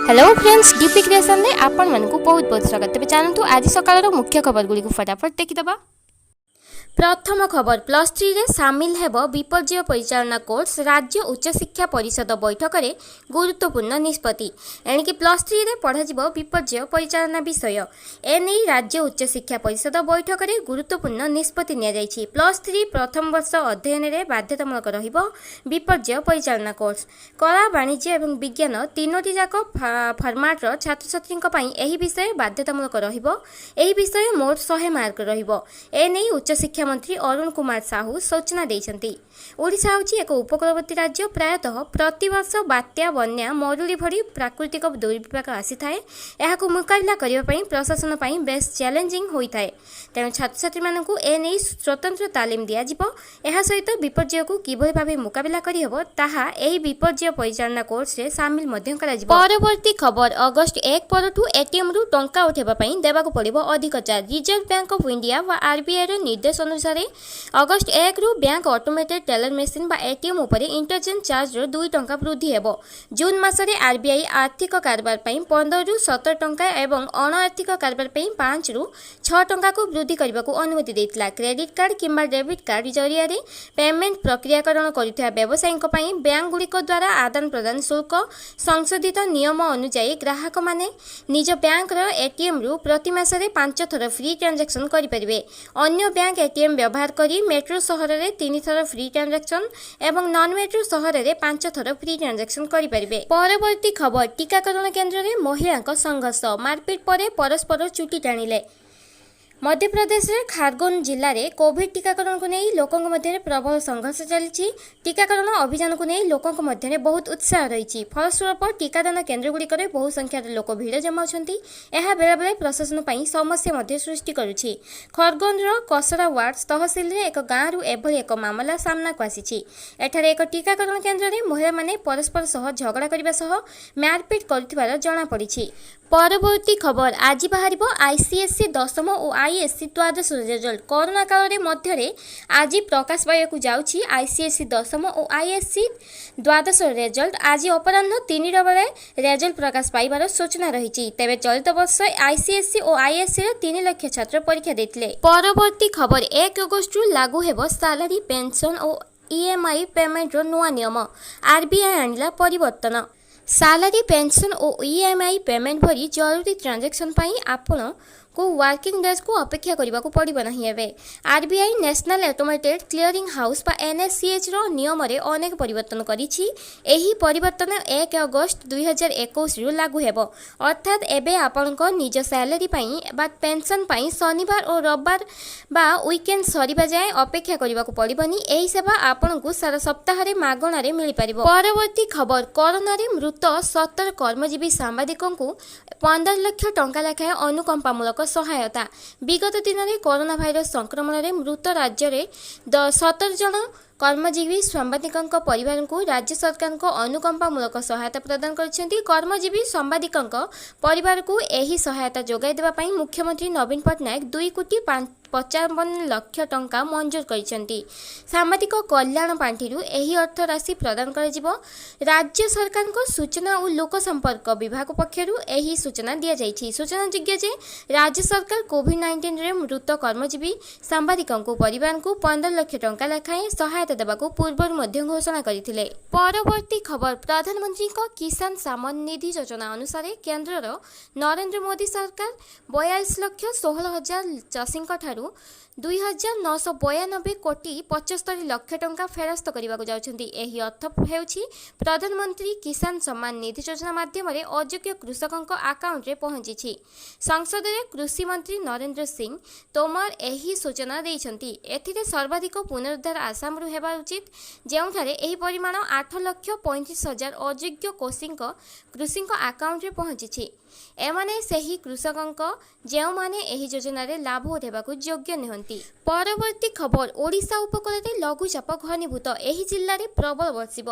Hello friends, DP creation में आपण मानकु बहुत बहुत स्वागत। तेज चलतु आज सकाळ मुख्य खबर गुड़ी फटाफट देखीदबा। प्रथम खबर, प्लस 3 रे सामिल हेब विपर्यय परिचालना कोर्स। राज्य उच्च शिक्षा परिषद बैठक में गुरुत्वपूर्ण निष्पत्ति। एणिकी प्लस 3 रे पढ़ा विपर्यय परिचालना विषय। एने राज्य उच्च शिक्षा परिषद बैठक में गुरुत्वपूर्ण निष्पत्ति नि प्लस 3 प्रथम वर्ष अध्ययन में बाध्यतामूलक रहिबो विपर्यय परिचालना कोर्स। कला, वाणिज्य एवं विज्ञान तीनोटी जाक फर्माट्र छात्र छात्री एही विषय बाध्यतामूलक रहिबो। एही विषय मोट 100 मार्क रहिबो। एने उच्च शिक्षा मंत्री अरुण कुमार साहू सूचना देइछन्ति। ओडिशा होची एक उपकूलवर्ती राज्य। प्रायतः प्रतिवर्ष बात्या, बन्या, मरुड़ी भली प्राकृतिक दुर्विपाक आसी थाए। एहाकु मुकाबला करिबा पई प्रशासन पई बेस चैलेंजिंग होई थाए। तेणु छात्र छात्री मानकु ए नै स्वतंत्र तालीम दिया जिवो। एहा सहित विपर्यय को किभली भाबे मुकाबला करि हबो ताहा एही विपर्यय परिचालना कोर्स रे शामिल मध्यम करा जिवो। परवर्ती खबर, अगस्त 1 परठु एटीएम रु टंका उठेबा पई देबाकु पड़िबो अधिक charge. Reserve bank of India व आरबीआई रो निर्देश अनुसार अगस्त 1 रु बैंक ऑटोमेटेड टेलर मेसिन बा एटीएम उपरे इंटरचेंज चार्ज रो 2 टंका वृद्धि हेबो। जून मासरे आरबीआई आर्थिक कारबार पई 15 रु 17 टंका एवं अण आर्थिक कारबार पई 5 रु 6 टंका को वृद्धि करबाकू अनुमति देइतला। क्रेडिट कार्ड किंबा डेबिट कार्ड जरिया रे पेमेंट प्रक्रियाकरण करिथ्या व्यवसायीक पई बैंक गुड़िक द्वारा आदान प्रदान शुल्क संशोधित नियम अनुसार ग्राहक माने निज बैंक रो एटीएम रु प्रति मासरे 5 थर फ्री ट्रांजैक्शन करि परिबे। अन्य बैंक एटीएम व्यवहार करी मेट्रो सहर रे 3 थर फ्री ट्रांजैक्शन एवं नॉन मेट्रो सहर रे 5 थर फ्री ट्रांजैक्शन करि परिबे। परवर्ती खबर, टीकाकरण केंद्र रे महिला संघर्ष। मारपीट परे परस्पर चुटी टाणिले। मध्य प्रदेश रे खारगोन जिले में कोविड टीकाकरण को नहीं लोकों मध्य प्रबल संघर्ष चली। टीकाकरण अभियान को नहीं लोकों मध्य बहुत उत्साह रही। फलस्वरूप टीकादान केन्द्र गुड़िक बहु संख्यार लोक भिड़ जमाउछन्ति। यह बेले बेले प्रशासन पर समस्या सृष्टि करुछि। खरगोन कसरा वार्ड तहसिल रे एक गाँव रु एभली एक मामला सामना को आसी। एठारे एक टीकाकरण केन्द्र में महिला माने परस्पर सह झगड़ा करने सह मारपीट करुथिबार जଣା पड़िछि। परवर्ती खबर, आज बाहर आईसीएससी 10म और आईएससी द्वादश रिजल्ट। कोरोना काल रे मध्य आज प्रकाश पाइबाकू जाउछि आईसीएससी 10म और आईएससी द्वादश रिजल्ट। आज अपराह्न 3टा बेले रिजल्ट प्रकाश पाइबार सूचना रही। तेबे चलित वर्ष आईसीएससी और आईएससी रे 3 लाख छात्र परीक्षा देथिले। परवर्ती खबर, 1 अगस्त रु लागू हेबो सैलरी, पेंशन और ईएमआई पेमेंट रो नुआ नियम। आरबीआई आनिला परिवर्तन। सैलरी, पेंशन और ईएमआई पेमेंट भरी जरूरी ट्रांजैक्शन पाई आपण को वर्किंग डेज को अपेक्षा करने को पड़ो नहीं। RBI national automated clearing house बा एनएससीएच रो नियम रे अनेक परिवर्तन करिछि। एही परिवर्तन 1 अगस्त 2021 रु लागू हेबो। अर्थात एबे आपनको निज सैलरी पाई बा पेंशन पाई शनिवार और रविवार बा वीकेंड सरीबा जाए अपेक्षा करने को पड़ोनी। एही सेवा आपनको सारा सप्ताह रे मागणा रे मिल पारिबो। परवर्ती खबर, कोरोना रे मृत 70 कर्मजीवी सांबादिकों को 15 लाख टंका लेखाएं अनुकंपामूलक सहायता। विगत दिन में कोरोना भाइरस संक्रमण में मृत राज्य में 17 जन कर्मजीवी सांबादिकों परिवार को राज्य सरकार को अनुकंपामूलक सहायता प्रदान करछन्ति। कर्मजीवी सांबादिकों परिवार को यही सहायता जोगाई देबा पई मुख्यमंत्री नवीन पट्टनायक 2,55 लाख टंका मंजूर करिसेंति। सामाजिक कल्याण पांठी एही अर्थ राशि प्रदान कर राज्य सरकार को सूचना और लोक संपर्क विभाग पक्षरु एही सूचना दिया जाइछि। सूचनायोग्य जे राज्य सरकार कोविड-19 रे मृत कर्मजीवी सांबादिकों परिवार को 15 लाख टंका लेखाएं सहायता देबाकू पूर्व मध्य घोषणा करथिले। परवर्ती खबर, प्रधानमंत्री को किसान सम्मान निधि योजना अनुसार केंद्र नरेंद्र मोदी सरकार 42,16,000 चाषी 2,992 कोटी 75 लाख टंका फेरस्त करने जाउछन्ति। एही अर्थ हेउछि प्रधानमंत्री किसान सम्मान निधि योजना माध्यम अयोग्य कृषकों अकाउंट रे पहुंची। संसद में कृषि मंत्री नरेंद्र सिंह तोमर एही सूचना देइछन्ति। एथिरे सर्वाधिक पुनरुद्धार आसाम रु हेबा उचित, जेउठारे एही परिमाण 8,35,000 अयोग्य कृषि अकाउंट रे पहुंची। एमाने सही कृषकों जो माने एही योजना रे लाभ उठाइबाकू योग्य नुहंती। परवर्ती खबर ओडिशा उपकूल में लघुचाप घनीभूत एही जिल्ला रे प्रबल वर्षिब।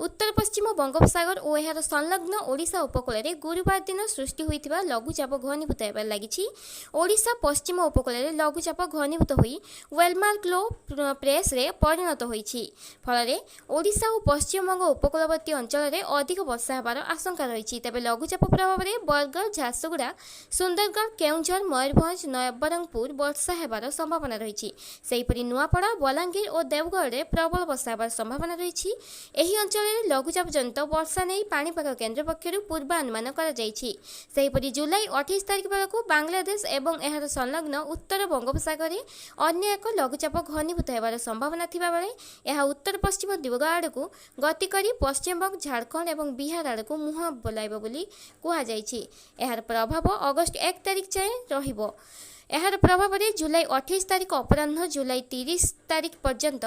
उत्तर पश्चिम बंगोपसागर और एहार संलग्न ओडिशा उपकूल में गुरुवार दिन सृष्टि होइतिबा लघुचाप घनीभूत हेबार लागिछि। ओडिशा पश्चिम उपकूल में लघुचाप घनीभूत होई वेलमार्क लो प्रेस रे परिणत होइछि। फल ओडिशा और पश्चिमबंग उपकूलवर्ती अंचल में अधिक वर्षा हेबार आशंका रही। तेज लघुचाप प्रभाव में बरगढ़, झारसुगुड़ा, सुंदरगढ़, केउंझर, मयूरभंज, नवरंगपुर वर्षा हेबार संभावना रही। सेहीपरि नुआपड़ा, बलांगीर और देवगढ़ में प्रबल वर्षा हेबार संभावना रही। एही अंचल में लघुचाप जनित वर्षा नहीं पाणीपाग केन्द्र पक्षर पूर्वानुमान कर जुलाई 28 तारिख बेलू बांग्लादेश एवं एहार संलग्न उत्तर बंगोपसागर में अन्य एक लघुचाप घनीभूत हेबार संभावना थिबा बेले यह उत्तर पश्चिम दिग आड़क गति करी पश्चिमबंग, झारखंड और बिहार आड़क मुह बोलाइब बोली कुहाଯାଇଛି। एहार प्रभाव अगस्ट 1 तारिख जाए रहिबो। एहार प्रभाव में जुलाई 28 तारिख अपराह्न जुलाई 30 तारिख पर्यंत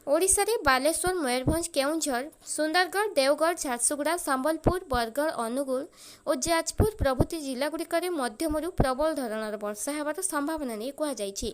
ओडिशा रे बालेश्वर, मयूरभंज, केउंझर, सुंदरगढ़, देवगढ़, झारसुगुड़ा, संबलपुर, बरगढ़, अनुगुल और जाजपुर प्रभृति जिलागुड़िक मध्यमरू प्रबल धरणर वर्षा हेबार संभावना नहीं कुहाଯାଇଛି।